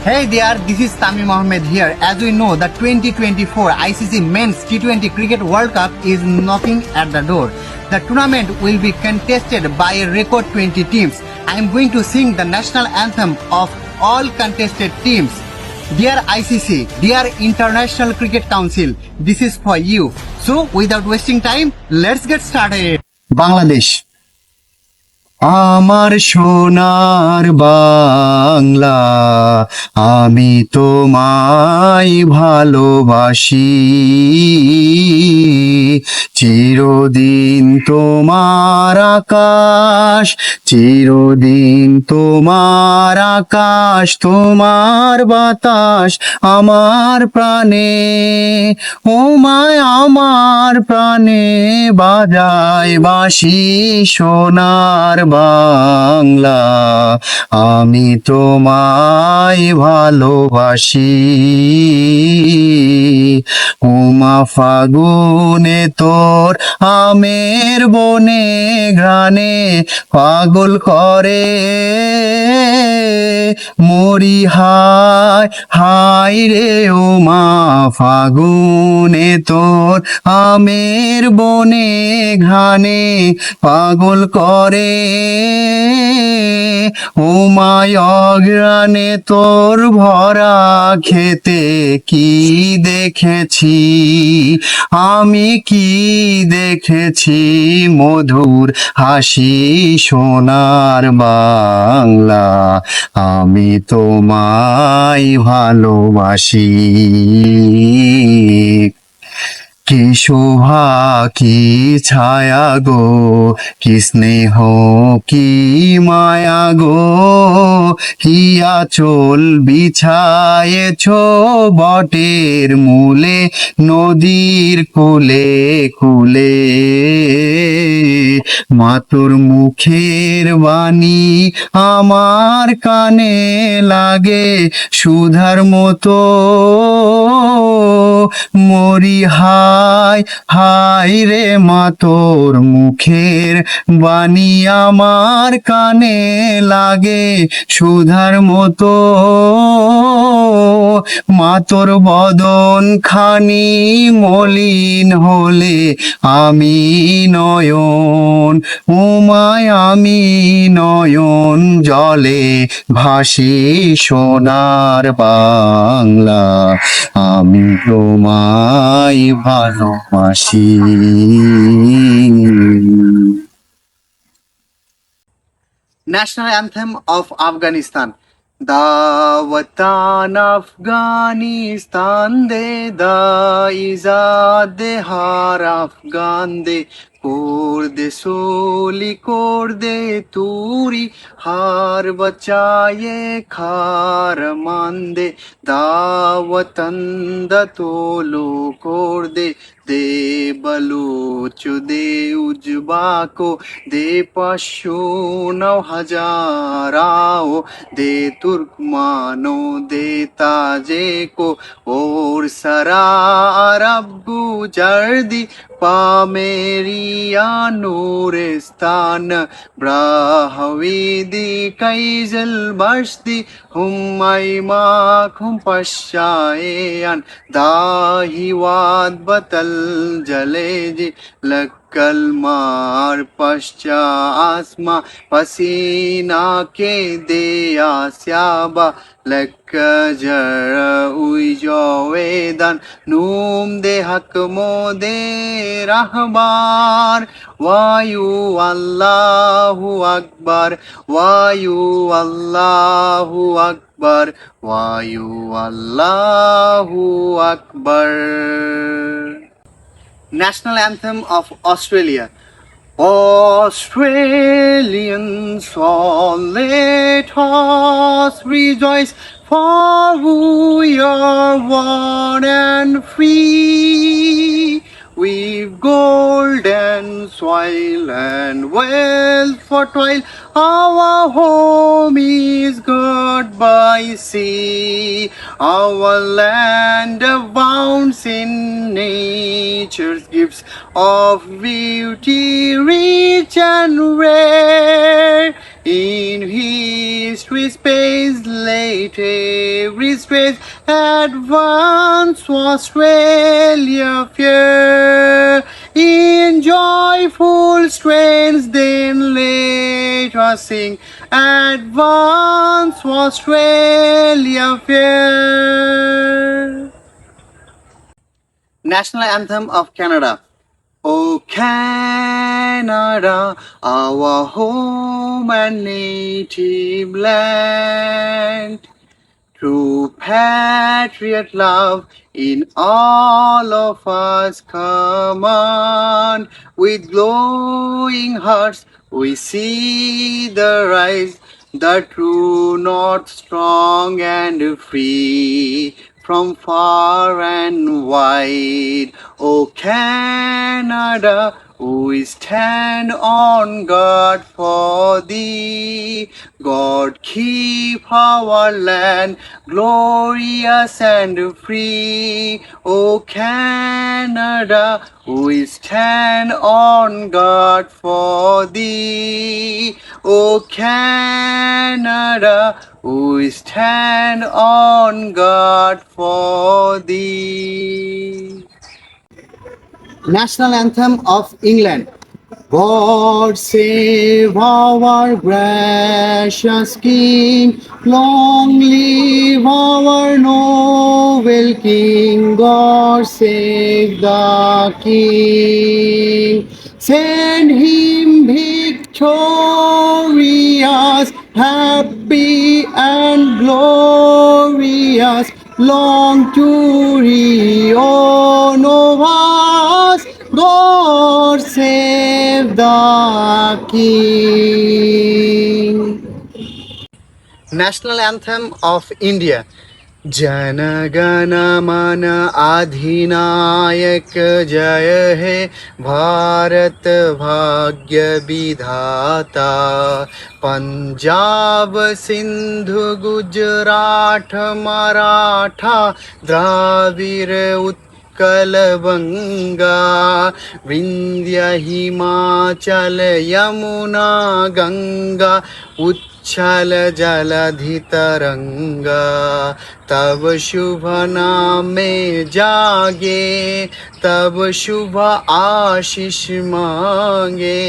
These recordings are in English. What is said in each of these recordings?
Hey there, this is Tamim Ahmed here. As we know, the 2024 ICC Men's T20 Cricket World Cup is knocking at the door. The tournament will be contested by a record 20 teams. I am going to sing the national anthem of all contested teams. Dear ICC, dear International Cricket Council, this is for you. So, without wasting time, let's get started. Bangladesh. আমার সোনার বাংলা, আমি তোমায় ভালোবাসি, চিরদিন তোমার আকাশ, চিরদিন তোমার আকাশ, তোমার বাতাস আমার প্রাণে, ও মায় আমার প্রাণে বাজায় বাঁশি সোনার বাংলা, আমি তোমায় ভালোবাসি। উমা ফাগুনে তোর আমের বনে ঘ্রাণে পাগল করে, মরি হায় হায় রে উমা ফাগুনে তোর আমের বনে ঘ্রাণে পাগল করে, উমায় অঘ্রাণে তোর ভরা খেতে কি দেখেছি, আমি কি দেখেছি, মধুর হাসি সোনার বাংলা, আমি তোমায় ভালোবাসি। কি শোভা কি ছায়া গো, কি স্নেহ কি মায়া গো, কি আঁচল বিছায়েছ বটের মূলে, নদীর কূলে কূলে, মাতোর মুখের বাণী আমার কানে লাগে সুধার মতো, মরি হায় হায় রে মা তোর মুখের বাণী আমার কানে লাগে সুধার মতো, মা তোর বদন খানি মলিন হলে আমি নয়ন, উমায় আমি নয়ন জলে ভাসি সোনার বাংলা, আমি তোমায় ভালোবাসি। National Anthem of Afghanistan. Dawatan Afghanistan de da izad de har Afghan de, kurde soli kurde turi har bachaye khar mande, dawatan da tolo kurde দে বলুচ দে উজবাকো, দে পাঁচশো নৌ হাজারাও, দে তুর্কমানো দে তাজেকো, ওর সারা আরব গুজরদি পামেরিয়া নূরিস্তান, ব্রাহবিদি কাইজল বশদি হুমাই মাখুম পশায়ান, দাহিওয়াদ বতল জলে জি लक्कल मार पश्चा आसमा, पसीना के दे आस्याबा लक्क जर उई जोवेदन, नूम दे हक मो दे रहबार, वायु अल्लाहु अकबर, वायु अल्लाहु अकबर, वायु अल्लाहु Akbar. National Anthem of Australia. Australians all let us rejoice, for we are one and free. We've gold and soil and wealth for toil, our home is God by sea. Our land abounds in nature's gifts of beauty rich and rare. In history's space, late every space, advance Australia fair. In joyful strains, then let us sing, advance Australia fair. National Anthem of Canada. O Canada, our home and native land, true patriot love in all of us command. With glowing hearts we see the rise, the true north strong and free, from far and wide. O Canada, we stand on guard for thee. God keep our land glorious and free. O Canada, we stand on guard for thee. O Canada, we stand on guard for thee. National Anthem of England. God save our gracious King, long live our noble King, God save the King. Send him victorious, happy and glorious, long to reign over us. God save the King. National Anthem of India. जनगण मन अधिनायक जय हे भारत भाग्य विधाता पंजाब सिंधु गुजरात मराठा द्राविड़ उत्कल बंगा विंध्य हिमाचल यमुना गंगा उच्छल जलधि तरंगा तब शुभ नाम में जागे तब शुभ आशीष मांगे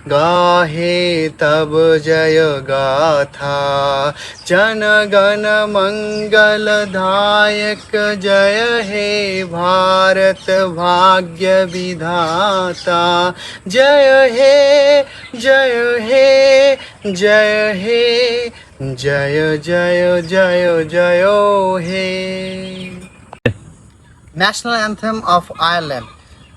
गाहे तब जय गाथा जन गण मंगल दायक जय हे भारत भाग्य विधाता जय हे जय हे जय हे जय जय जय जय हे. National Anthem of Ireland.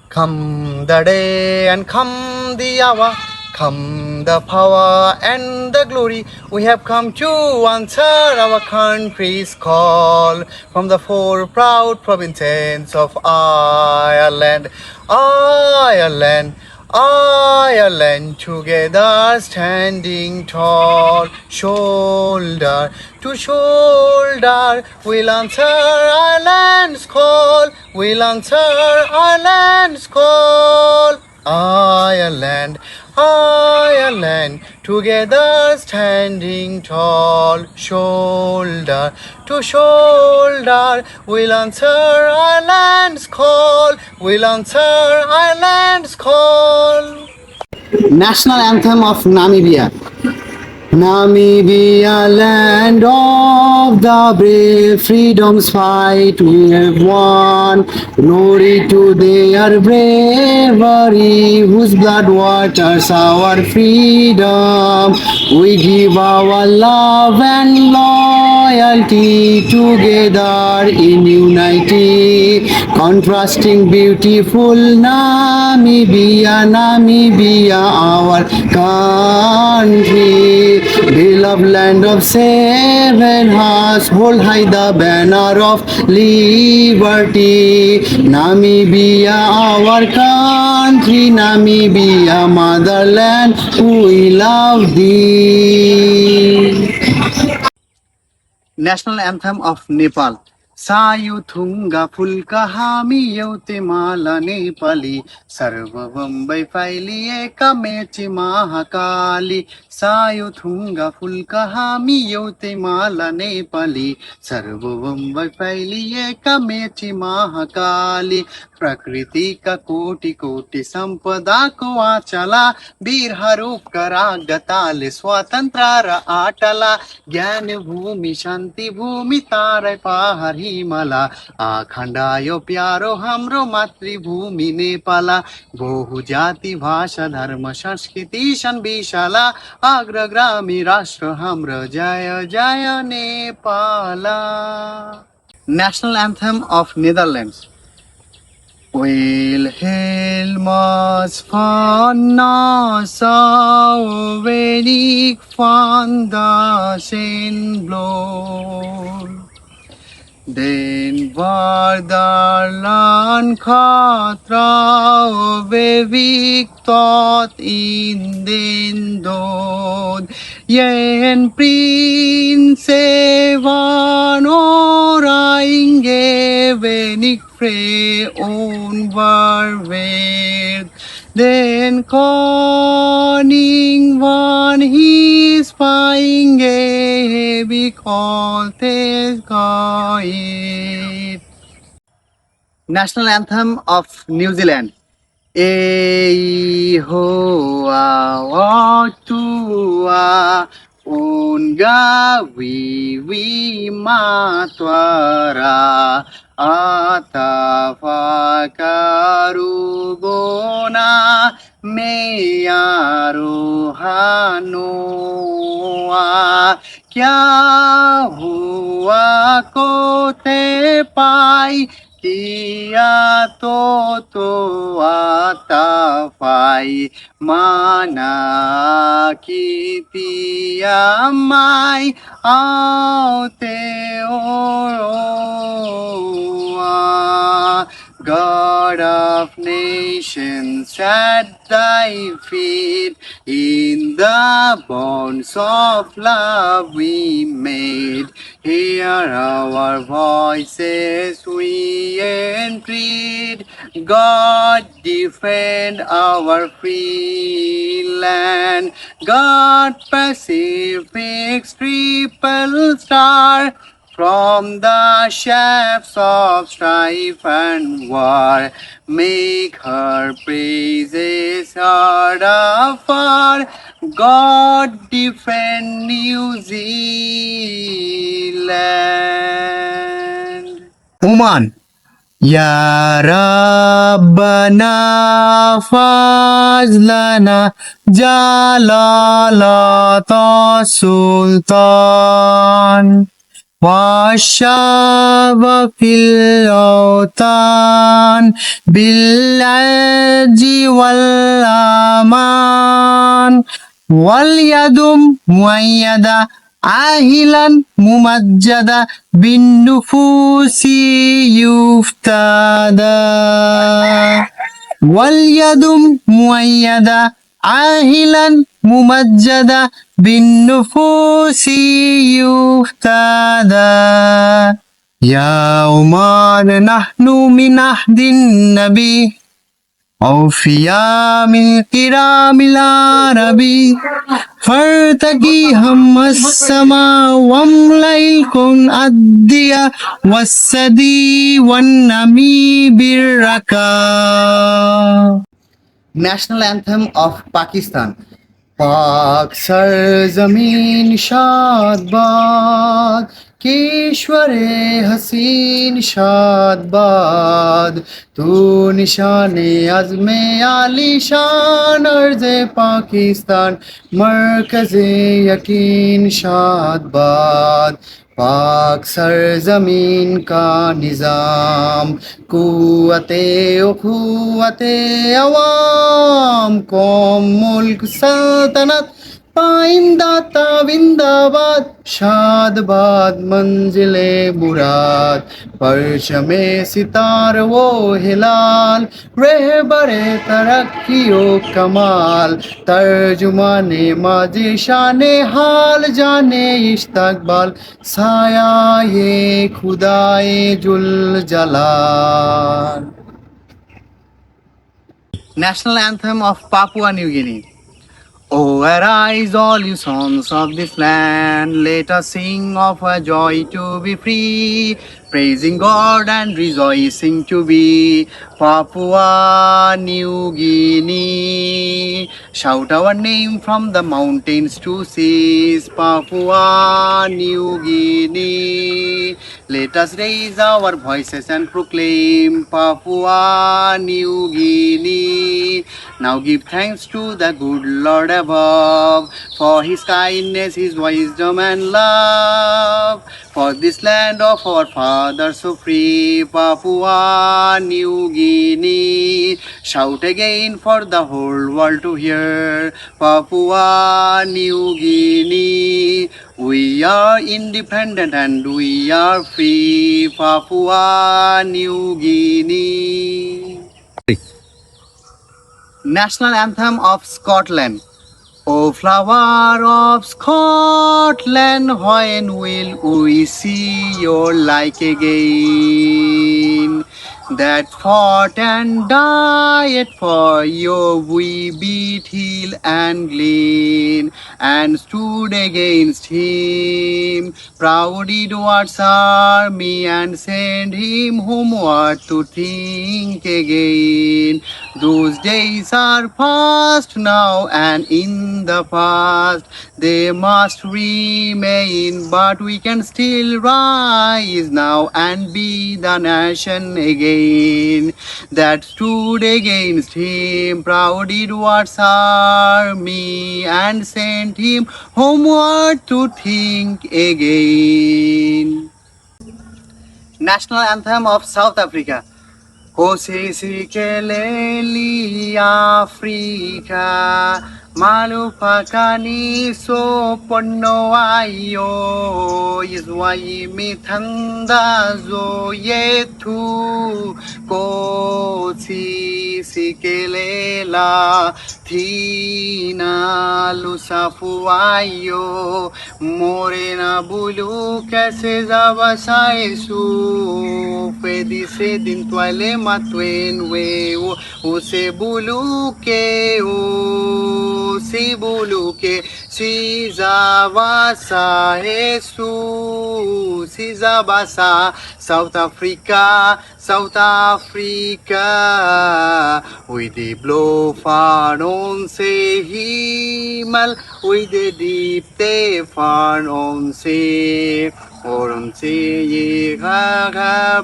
Come the day and come the hour, come the power and the glory. We have come to answer our country's call from the four proud provinces of Ireland. Ireland, Ireland, together standing tall, shoulder to shoulder, we'll answer Ireland's call, we'll answer Ireland's call. Ireland, Ireland, together standing tall, shoulder to shoulder, we'll answer Ireland's call, we'll answer Ireland's call. National Anthem of Namibia. Namibia, land of the brave, freedom's fight we have won. Glory to their bravery, whose blood waters our freedom. We give our love and loyalty together in unity, contrasting beautiful Namibia, Namibia, our country. Beloved land of seven hearts, hold high the banner of liberty. Namibia, our country, Namibia, motherland, we love thee. National Anthem of Nepal. सायुथुङ्गा phulka हामी एउटै माला नेपाली सर्वबम्बई फैलिएका मेची महाकाली सायुथुङ्गा फुलका हामी एउटै माला नेपाली सर्वबम्बई फैलिएका मेची महाकाली प्रकृतिका कोटि कोटि सम्पदाको आचला वीरहरूका रागताले स्वतन्त्र र आटला ज्ञान भूमि शान्ति भूमि तारै पहाड हिमाला आखण्डायो प्यारो हाम्रो मातृभूमि नेपाला बहु जाति भाषा धर्म संस्कृति छन् विशाला अग्रगामी राष्ट्र हाम्रो जय जय नेपाला National Anthem of Netherlands. Will helemaal van zou weet ik van de zin bloot. Den vaderland gaat trouwen ik tot in den dood. En prinsen van Oranje ben ik vrij onverweerd. Den koning van his pijnge heb ik altijd geëerd. National Anthem of New Zealand. Ei hoa otua unga wiwi matwara atafakarubona meyaru hanoa kya hua kote pai Kia toto atafai mana kitia mai Aotearoa God of nations at thy feet in the bonds of love we made Hear our voices, we entreat. God defend our free land. God Pacific's triple star. From the shafts of strife and war, make her praises heard afar. God defend New Zealand. Oman. Ya Rabbana fazlana jalalata sultan. وشاب في الأوطان بالعز والأمان واليد مؤيدة عاهلا ممجدة بالنفوس يفتدى واليد مؤيدة عاهلا ممجدة بالنفوس يهتدى يا عمر نحن من عهد النبي أوفياء من كرام العربي فارتقي هم السماء واملأ الكون الديا والثدي والنمي بالركا National Anthem of Pakistan. पाक सरजमीन शादबाद केश्वरे हसीन शादबाद तू निशाने अज़्मे आलीशान अर्ज़े पाकिस्तान मरकज़े यकीन शादबाद पाक सरजमीन का निज़ाम कुव्वते उखुव्वते अवाम कौम मुल्क सल्तनत पाइंदाता विंदाबाद शादबाद मंजिले मुराद परचमे सितार वो हिलाल रहबरे तरक्की ओ कमाल तर्जुमाने माजी शाने हाल जाने इस्तकबाल साया ये खुदाए जुल जलाल. National anthem of Papua New Guinea. Oh, arise, all you sons of this land, let us sing of a joy to be free, praising God and rejoicing to be Papua New Guinea. Shout our name from the mountains to seas, Papua New Guinea. Let us raise our voices and proclaim Papua New Guinea. Now give thanks to the good Lord above, for his kindness, his wisdom and love. For this land of our fathers so free, Papua New Guinea. Shout again for the whole world to hear, Papua New Guinea. We are independent and we are free, Papua New Guinea. National Anthem of Scotland. O flower of Scotland, when will we see your like again? That fought and died for you, we beat hill and glen, and stood against him, proud Edward's army, and sent him homeward to think again. Those days are past now, and in the past they must remain, but we can still rise now and be the nation again that stood against him, proud Edward's army, and sent him homeward to think again. National Anthem of South Africa. Kosikeleli Africa, malupakani so ponno ayo, izwai mithanda zo yetu, kosikelela thina lusafu ayo, morena bulu kaise zabasaesu, pedi se din toile matwen we o se bulu ke o si bulu ke si zabasa Jesu si zabasa South Africa, South Africa, with the blow far on se himal, with the deep te far on se. Oron se ye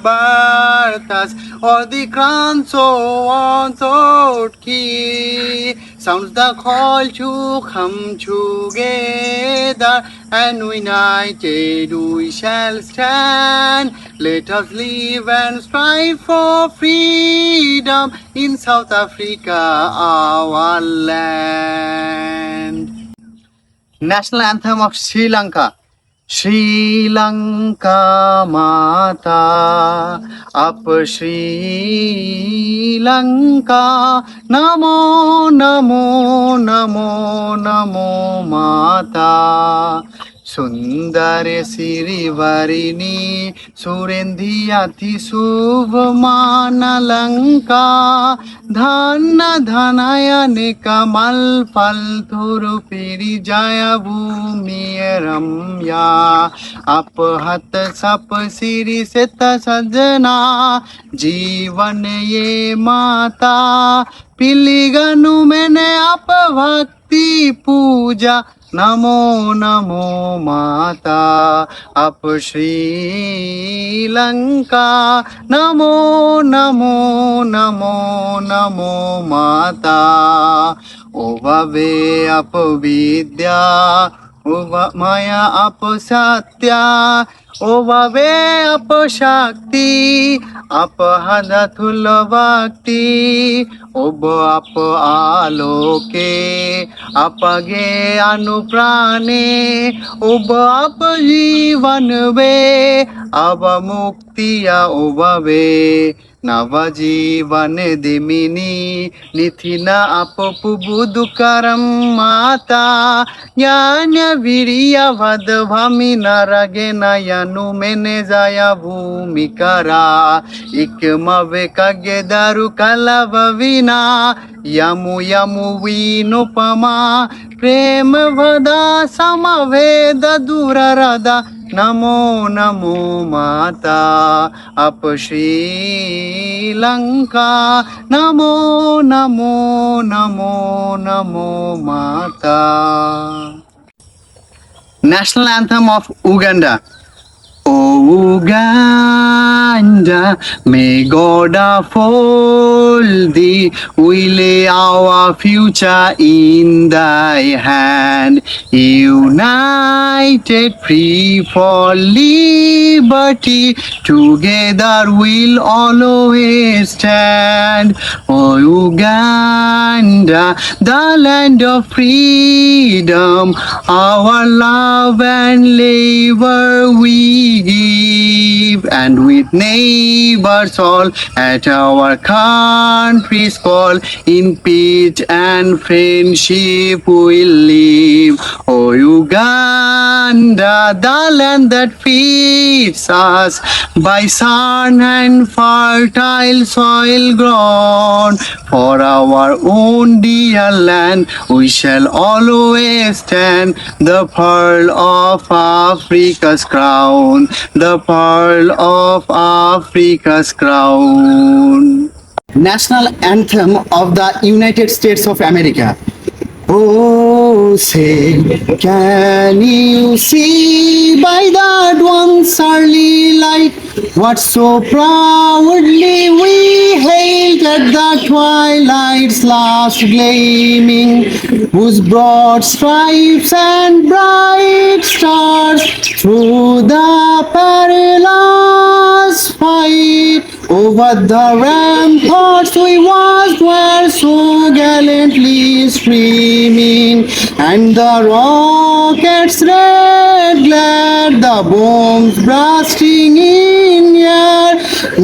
bartas, or the crown so on thought key, sounds the call to come together, and united we shall stand. Let us live and strive for freedom in South Africa, our land. National Anthem of Sri Lanka. Sri Lanka Mata, Up Sri Lanka, Namo Namo Namo Namo Mata. सुंदर सिरिवरिणी सुरेंदी अति शुभ मान लंका धन धनयन कमल फल थुरु पिरि जय भूमि रम्या अपहत सप सिरि सित सजना जीवन ये माता पिलिगनु मैंने अप भक्ति पूजा नमो नमो माता अप श्री लंका नमो नमो नमो नमो माता ओववे अप विद्या ओव माया अप सत्या ओववे अप शक्ति अपहदथुल भक्ति उब अप आलोके अपगे अनुप्राणे उब अप जीवन वे अब मुक्तिया उबवे नव जीवन दिमिनी निथिना अपपु बुदुकरम माता ज्ञान वीर्य वद भमि नरगे नयनु मेने जाया भूमिकरा इकमवे कगे दारु कलवविना यमु यमु वीनुपमा प्रेम वदा समवेद दूररदा नमो नमो माता अप श्रीलंका नमो नमो नमो नमो माता. National anthem of Uganda. O Uganda, may God uphold thee. We lay our future in thy hand. United, free for liberty, together we'll always stand. O Uganda, the land of freedom, our love and labor we give, and with neighbors all at our country's call, in peace and friendship we'll live. O Uganda, the land that feeds us by sun and fertile soil grown, for our own dear land we shall always stand, the pearl of Africa's crown, the pearl of Africa's crown. National anthem of the United States of America. Oh, say, can you see by that once early light what so proudly we hailed at the twilight's last gleaming, whose broad stripes and bright stars through the perilous fight over the ramparts we once were so gallantly streaming, and the rockets' red glare, the bombs bursting in air,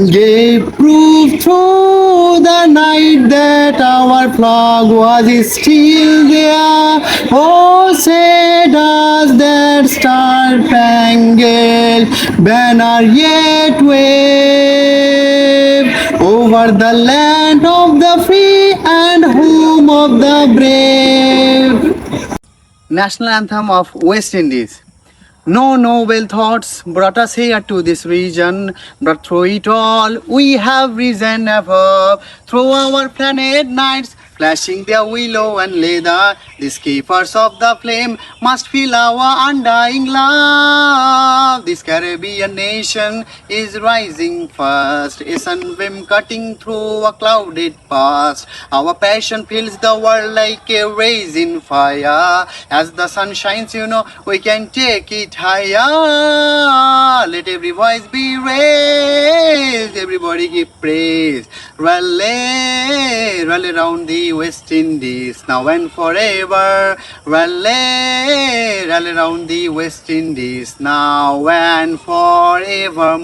gave proof through the night that our flag was still there. Oh, say does that star-spangled banner yet wave over the land of the free and home of the brave. National anthem of West Indies. No noble thoughts brought us here to this region, but through it all we have risen above. Through our planet nights, flashing their willow and leather, these keepers of the flame must feel our undying love. This Caribbean nation is rising fast, a sunbeam cutting through a clouded past. Our passion fills the world like a blazing fire. As the sun shines, we can take it higher. Let every voice be raised, everybody give praise. Rally, rally round the West Indies, now and forever. Rally, rally round the West Indies, now and forevermore.